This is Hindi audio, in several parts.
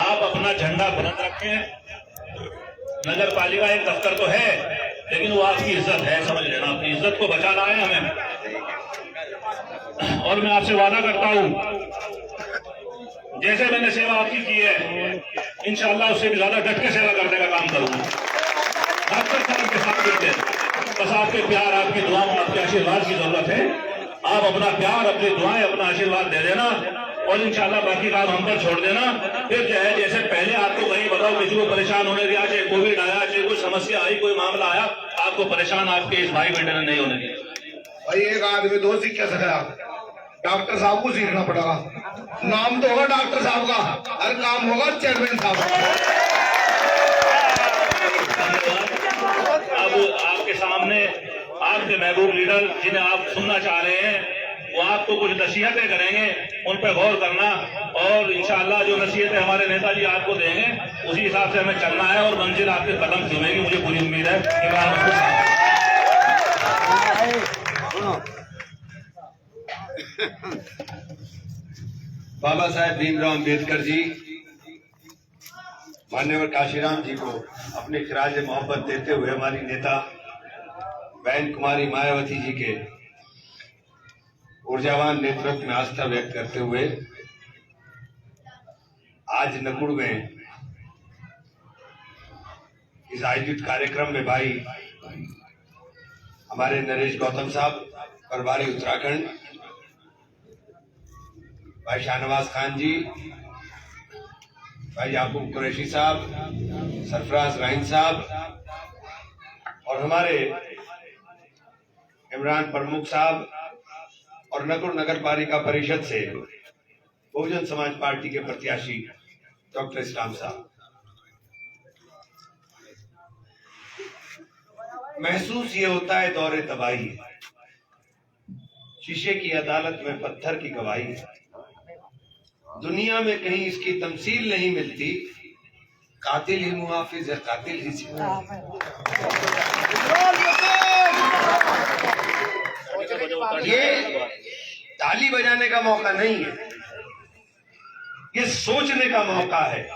आप अपना झंडा बुलंद रखें। नगर पालिका एक दफ्तर तो है, लेकिन वो आपकी इज्जत है, समझ लेना। अपनी इज्जत को बचाना है हमें। और मैं आपसे वादा करता हूं, जैसे मैंने सेवा आपकी की है, इंशाअल्लाह उससे भी ज्यादा डट के सेवा करने का काम करूंगा। डॉक्टर साहब के साथ मिलते, बस आपके प्यार, आपकी दुआओं, आपके आशीर्वाद की जरूरत है। आप अपना प्यार, अपनी दुआएं, अपना आशीर्वाद दे देना और इंशाअल्लाह बाकी काम हम पर छोड़ देना। फिर जो है, जैसे पहले आपको कहीं बताओ किसी को परेशान होने दिया, चाहे कोविड आया, चाहे कोई समस्या आई, कोई मामला आया, आपको परेशान आपके इस भाई बेटे ने नहीं होने दिया। भाई एक आदमी दो सिक्के से खड़ा, डॉक्टर साहब को सीखना पड़ेगा। नाम तो होगा डॉक्टर साहब का, हर काम होगा चेयरमैन साहब का। अब आपके सामने आपके महबूब लीडर जिन्हें आप सुनना चाह रहे हैं, वो आपको कुछ नसीहतें करेंगे, उन पर गौर करना और इंशाअल्लाह जो नसीहतें हमारे नेताजी आपको देंगे उसी हिसाब से हमें चलना है और मंजिल आपके कदम चूमेगी। मुझे पूरी उम्मीद है कि मैं आपको बाबा साहेब भीमराव अम्बेडकर जी, मान्यवर काशीराम जी को अपने खिराज मोहब्बत देते हुए हमारी नेता बहन कुमारी मायावती जी के ऊर्जावान नेतृत्व में आस्था व्यक्त करते हुए आज नकुड़ में इस आयोजित कार्यक्रम में भाई हमारे नरेश गौतम साहब, प्रभारी उत्तराखंड, भाई शाहनवाज खान जी, भाई याकूब कुरैशी साहब, सरफराज राइन साहब और हमारे इमरान प्रमुख साहब और नकुड़ नगर पालिका परिषद से बहुजन समाज पार्टी के प्रत्याशी डॉक्टर इस्लाम साहब। महसूस ये होता है दौरे तबाही है, शीशे की अदालत में पत्थर की गवाही है। दुनिया में कहीं इसकी तमसील नहीं मिलती, कातिल ही मुहाफिज है, कातिल ही ये ताली बजाने का मौका नहीं है, ये सोचने का मौका है।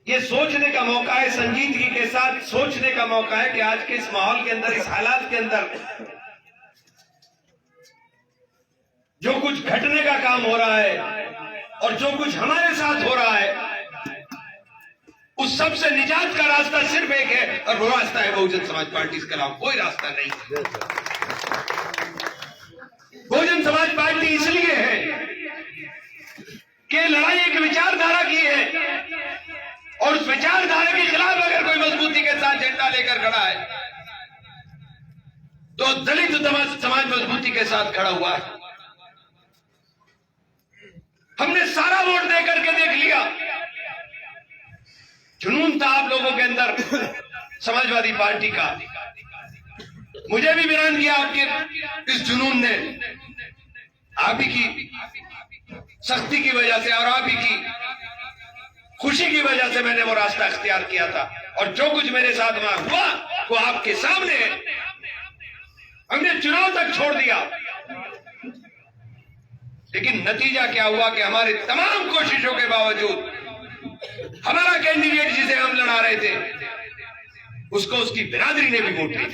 ये सोचने का मौका है, संजीदगी के साथ सोचने का मौका है कि आज के इस माहौल के अंदर, इस हालात के अंदर जो कुछ घटने का काम हो रहा है और जो कुछ हमारे साथ हो रहा है, उस सब से निजात का रास्ता सिर्फ एक है और वो रास्ता है बहुजन समाज पार्टी। इसके अलावा कोई रास्ता नहीं। बहुजन समाज पार्टी इसलिए है कि लड़ाई एक विचारधारा की है और उस विचारधारा के खिलाफ अगर कोई मजबूती के साथ झंडा लेकर खड़ा है तो दलित समाज मजबूती के साथ खड़ा हुआ है। हमने सारा वोट दे करके देख लिया, जुनून था आप लोगों के अंदर समाजवादी पार्टी का। मुझे भी वीरान किया आपके इस जुनून ने, आप ही की सख्ती की वजह से और आप ही की खुशी की वजह से मैंने वो रास्ता अख्तियार किया था और जो कुछ मेरे साथ वहां हुआ वो आपके सामने है। हमने चुनाव तक छोड़ दिया, लेकिन नतीजा क्या हुआ कि हमारी तमाम कोशिशों के बावजूद हमारा कैंडिडेट जिसे हम लड़ा रहे थे उसको उसकी बिरादरी ने भी वोट दी।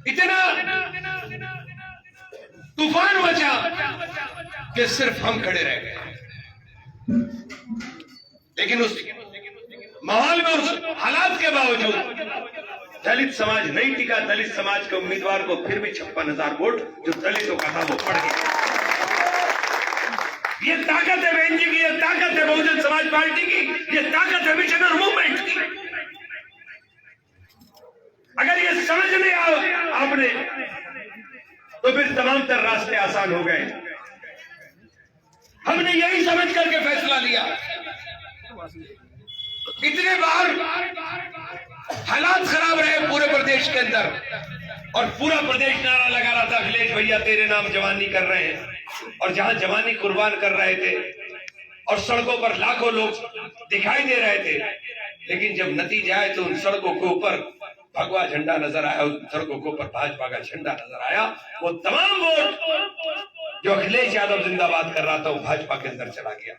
इतना तूफान मचा कि सिर्फ हम खड़े रह गए, लेकिन उस माहौल में, उस हालात के बावजूद दलित समाज नहीं टिका। दलित समाज के उम्मीदवार को फिर भी 56,000 वोट जो दलितों का था वो पड़ गया। ये ताकत है बहन जी की, ये ताकत है बहुजन समाज पार्टी की, ये ताकत है मिशनर मूवमेंट की। अगर ये समझ में आपने तो फिर तमाम तर रास्ते आसान हो गए। हमने यही समझ करके फैसला लिया। इतने बार हालात खराब रहे पूरे प्रदेश के अंदर और पूरा प्रदेश नारा लगा रहा था, अखिलेश भैया तेरे नाम जवानी कर रहे हैं, और जहां जवानी कुर्बान कर रहे थे और सड़कों पर लाखों लोग दिखाई दे रहे थे, लेकिन जब नतीजा आए तो उन सड़कों के ऊपर भगवा झंडा नजर आया, उन सड़कों के ऊपर भाजपा का झंडा नजर आया। वो तमाम वोट जो अखिलेश यादव जिंदाबाद कर रहा था वो भाजपा के अंदर चला गया।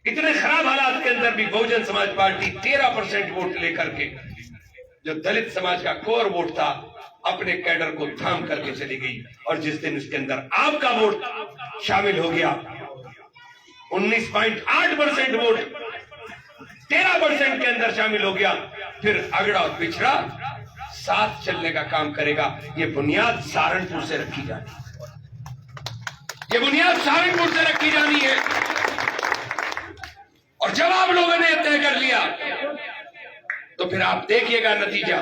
इतने खराब हालात के अंदर भी बहुजन समाज पार्टी 13% वोट लेकर के जो दलित समाज का कोर वोट था अपने कैडर को थाम करके चली गई। और जिस दिन उसके अंदर आपका वोट शामिल हो गया, 19.8% वोट 13% के अंदर शामिल हो गया, फिर अगड़ा और पिछड़ा साथ चलने का काम करेगा। ये बुनियाद सहारनपुर से रखी जानी, ये बुनियाद सहारनपुर से रखी जानी है। और जब आप लोगों ने तय कर लिया तो फिर आप देखिएगा नतीजा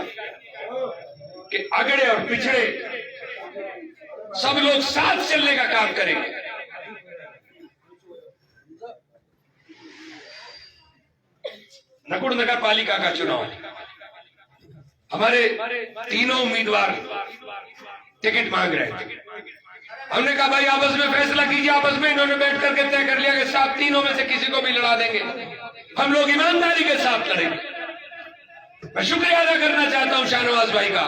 कि अगड़े और पिछड़े सब लोग साथ चलने का काम करेंगे। नकुड़ नगर पालिका का चुनाव, हमारे तीनों उम्मीदवार टिकट मांग रहे थे। हमने कहा भाई आपस में फैसला कीजिए। आपस में इन्होंने बैठ करके तय कर लिया कि साहब तीनों में से किसी को भी लड़ा देंगे, हम लोग ईमानदारी के साथ लड़ेंगे। मैं शुक्रिया अदा करना चाहता हूं शाहनवाज भाई का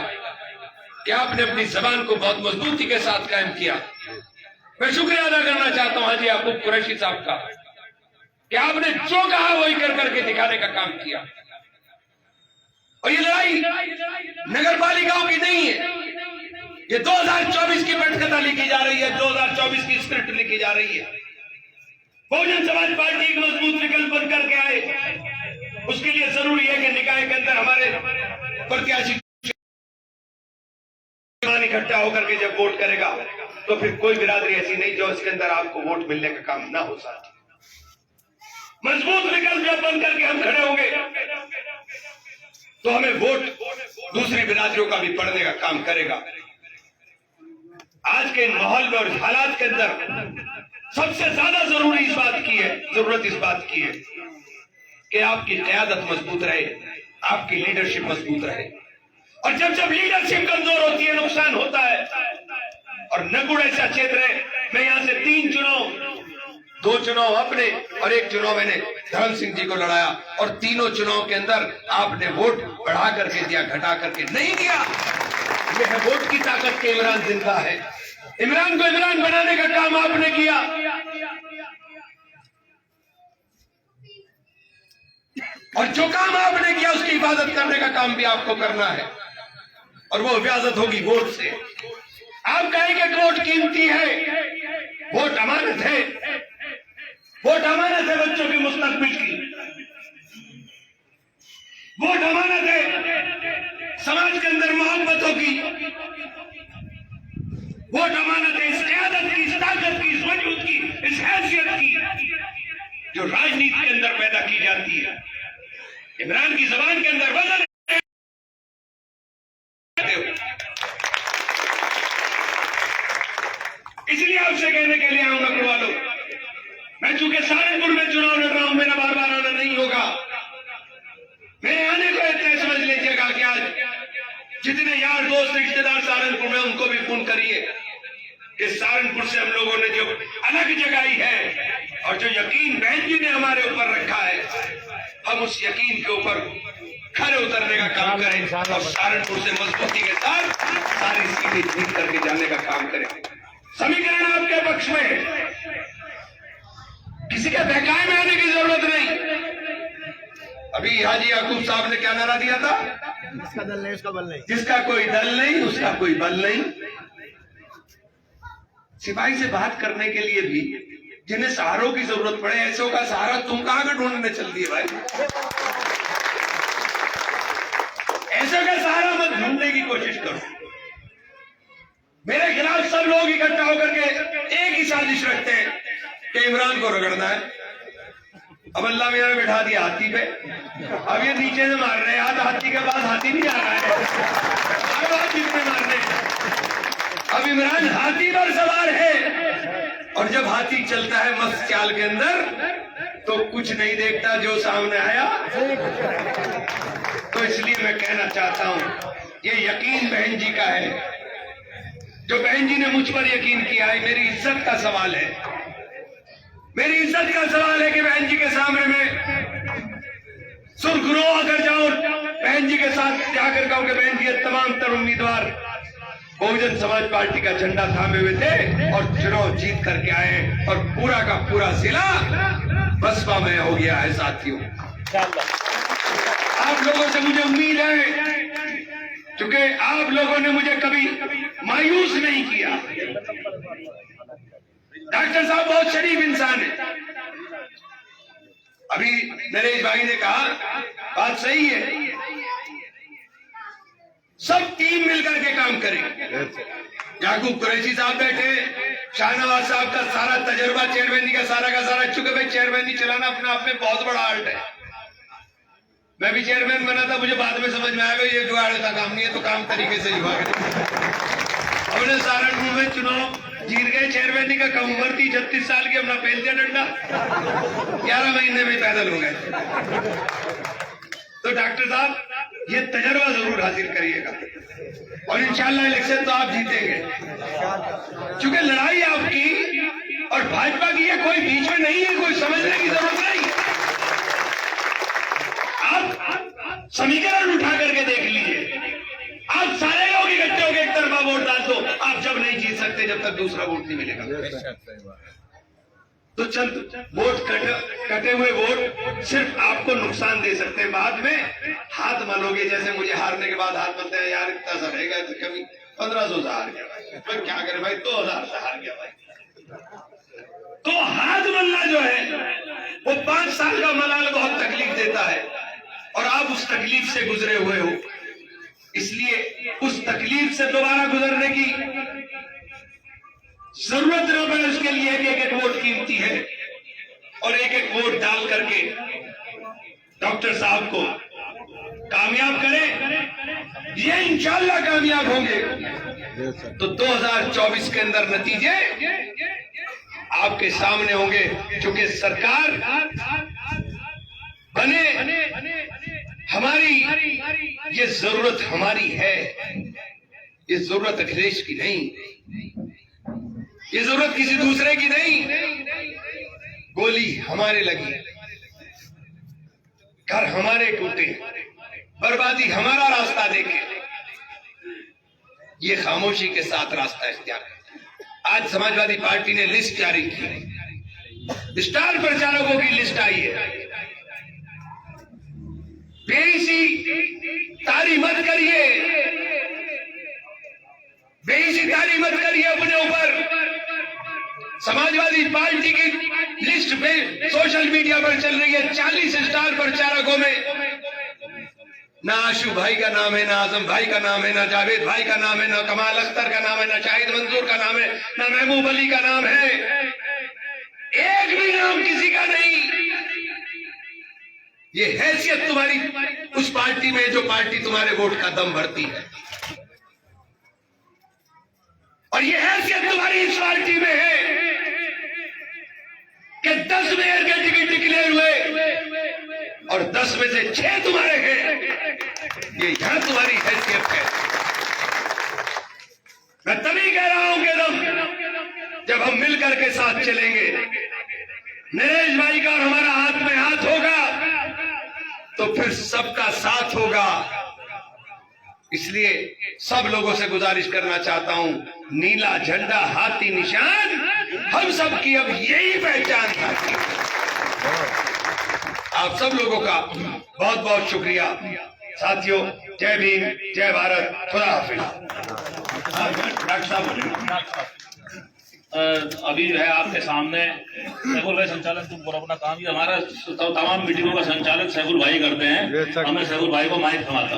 कि आपने अपनी जबान को बहुत मजबूती के साथ कायम किया। मैं शुक्रिया अदा करना चाहता हूं हाजी याकूब कुरैशी साहब का कि आपने जो कहा वही कर करके दिखाने का काम किया। और ये लड़ाई नगर पालिकाओं की नहीं है, ये 2024 की पटकथा लिखी जा रही है, 2024 की स्क्रिप्ट लिखी जा रही है। बहुजन समाज पार्टी एक मजबूत विकल्प बन करके आए, उसके लिए जरूरी है कि निकाय के अंदर हमारे प्रत्याशी इकट्ठा होकर के जब वोट करेगा तो फिर कोई बिरादरी ऐसी नहीं जो इसके अंदर आपको वोट मिलने का काम ना हो सकती। मजबूत विकल्प जब बन करके हम खड़े होंगे तो हमें वोट दूसरी बिरादरियों का भी पड़ने का काम करेगा। आज के माहौल में और हालात के अंदर सबसे ज्यादा जरूरी इस बात की है, जरूरत इस बात की है कि आपकी क़यादत मजबूत रहे, आपकी लीडरशिप मजबूत रहे। और जब जब लीडरशिप कमजोर होती है नुकसान होता है। और नकुड़ ऐसा क्षेत्र है, मैं यहां से 3 चुनाव, 2 चुनाव अपने और 1 चुनाव मैंने धर्म सिंह जी को लड़ाया, और तीनों चुनाव के अंदर आपने वोट बढ़ा करके दिया, घटा करके नहीं दिया। यह है वोट की ताकत के इमरान जिंदा है। इमरान को इमरान बनाने का काम आपने किया। और जो काम आपने किया उसकी हिफाजत करने का काम भी आपको करना है, और वो हिफाजत होगी वोट से। आप कहेंगे वोट कीमती है, वोट अमानत है, वोट अमानत है बच्चों के मुस्तकबिल की, वोट अमानत है समाज के अंदर मोहब्बतों की, वोट अमानत है इस क़यादत की, इस ताकत की, इस वजूद की, इस हैसियत की जो राजनीति के अंदर पैदा की जाती है। इमरान की जबान के अंदर वजन इसलिए आपसे कहने के लिए आऊंगा कि वालों, मैं चूंकि सहारनपुर में चुनाव लड़ रहा हूं, मेरा बार बार आना नहीं होगा। मेरे आने को इतना समझ लीजिएगा कि आज जितने यार दोस्त रिश्तेदार सहारनपुर में, उनको भी फोन करिए कि सहारनपुर से हम लोगों ने जो अलग जगाई है और जो यकीन बहन जी ने हमारे ऊपर रखा है, हम उस यकीन के ऊपर खड़े उतरने का काम करें और सहारनपुर से मजबूती के साथ सारी सीटें जीत करके जाने का काम करें। समीकरण आपके पक्ष में है, किसी के बहकाए में आने की जरूरत नहीं। अभी हाजी याकूब साहब ने क्या नारा दिया था? जिसका दल नहीं उसका बल नहीं, जिसका कोई दल नहीं उसका कोई बल नहीं। सिपाही से बात करने के लिए भी जिन्हें सहारों की जरूरत पड़े, ऐसों का सहारा तुम कहां का ढूंढने चल दिए भाई? ऐसे का सहारा मत ढूंढने की कोशिश करो। मेरे खिलाफ सब लोग इकट्ठा होकर के एक ही साजिश रखते हैं कि इमरान को रगड़ना है। अब अल्लाह मियां ने बैठा दिया हाथी पे, अब ये नीचे से मार रहे हैं, हाथी के पास हाथी नहीं जा रहा है, हर बात जितने मारने। अब इमरान हाथी पर सवार है, और जब हाथी चलता है मस्त चाल के अंदर तो कुछ नहीं देखता जो सामने आया। तो इसलिए मैं कहना चाहता हूं, ये यकीन बहन जी का है, जो बहन जी ने मुझ पर यकीन किया है। मेरी इज्जत का सवाल है, मेरी इज्जत का सवाल है कि बहन जी के सामने मैं सुरखुरो अगर जाऊं, बहन जी के साथ जाकर कहूं कि बहन जी तमाम तर उम्मीदवार बहुजन समाज पार्टी का झंडा थामे हुए थे और चुनाव जीत करके आए और पूरा का पूरा जिला बसपा में हो गया है। साथियों, आप लोगों से मुझे उम्मीद है, क्योंकि आप लोगों ने मुझे कभी मायूस नहीं किया। डॉक्टर साहब बहुत शरीफ इंसान है। अभी नरेश भाई ने कहा, बात सही है, सब टीम मिलकर के काम करें। याकूब कुरैशी साहब बैठे, शाहनवाज साहब का सारा तजर्बा चेयरमैनी का सारा, चूंकि भाई चेयरमैनी चलाना अपने आप में बहुत बड़ा आर्ट है। मैं भी चेयरमैन बना था, मुझे बाद में समझ में आया ये जुगाड़ का काम नहीं है, तो काम तरीके से ही हुआ। हमने सहारनपुर में चुनाव जीत गए, चेयरमैनी का कम उम्र थी, 36 साल की, अपना पेल दिया डंडा, 11 महीने में पैदल हो गए। तो डॉक्टर साहब ये तजर्बा जरूर हासिल करिएगा और इंशाल्लाह इलेक्शन तो आप जीतेंगे, क्योंकि लड़ाई आपकी और भाजपा की है, कोई बीच में नहीं है, कोई समझने की जरूरत नहीं। आप समीकरण उठा करके देख लीजिए, आप सारे लोग इकट्ठे होकर एक तरफा वोट डाल दो, आप जब नहीं जीत सकते जब तक दूसरा वोट नहीं मिलेगा। तो चंद वोट कटे हुए वोट सिर्फ आपको नुकसान दे सकते हैं। बाद में हाथ मलोगे, जैसे मुझे हारने के बाद हाथ मलते हैं, यार इतना सा रहेगा, तो कभी 1500 से हार गया, तो क्या करे भाई, 2000 से हार गया भाई। तो हाथ मलना जो है वो 5 साल का मलाल बहुत तकलीफ देता है, और आप उस तकलीफ से गुजरे हुए हो, इसलिए उस तकलीफ से दोबारा गुजरने की जरूरत न पड़े, उसके लिए एक वोट कीमती है, और एक वोट डाल करके डॉक्टर साहब को कामयाब करें। ये इंशाल्लाह कामयाब होंगे तो 2024 के अंदर नतीजे आपके सामने होंगे, क्योंकि सरकार बने, हमारी ये जरूरत हमारी है, ये जरूरत अखिलेश की नहीं, ये जरूरत किसी दूसरे की नहीं। गोली हमारे लगी, घर हमारे टूटे, बर्बादी हमारा रास्ता देखे, ये खामोशी के साथ रास्ता इख्तियार है। आज समाजवादी पार्टी ने लिस्ट जारी की, स्टार प्रचारकों की लिस्ट आई है। बेइज्जती तारी मत करिए, बेइज्जती तारी मत करिए अपने ऊपर। समाजवादी पार्टी की लिस्ट पे सोशल मीडिया पर चल रही है, 40 स्टार प्रचारकों में ना आशु भाई का नाम है, ना आजम भाई का नाम है, ना जावेद भाई का नाम है, ना कमाल अख्तर का नाम है, ना शाहिद मंसूर का नाम है, ना महबूब अली का नाम है, एक भी नाम किसी का नहीं। ये हैसियत तुम्हारी उस पार्टी में जो पार्टी तुम्हारे वोट का दम भरती है, और ये हैसियत तुम्हारी इस पार्टी में है कि 10 मेयर के टिकट डिक्लेयर हुए और 10 में से 6 तुम्हारे हैं। ये यहां तुम्हारी हैसियत है। मैं तभी कह रहा हूं कि जब हम मिलकर के साथ चलेंगे, नरेश भाई का और हमारा हाथ में हाथ होगा, तो फिर सबका साथ होगा। इसलिए सब लोगों से गुजारिश करना चाहता हूं, नीला झंडा हाथी निशान हम सब की अब यही पहचान है। आप सब लोगों का बहुत बहुत शुक्रिया। साथियों, जय भीम, जय भारत, खुदा हाफिज। डॉक्टर साहब, अभी जो है आपके सामने सैफुल भाई संचालक, तुम करो अपना काम। ये हमारा तमाम मीटिंगों का संचालक सैफुल भाई करते हैं, हमें सैफुल भाई को माइक थमाता।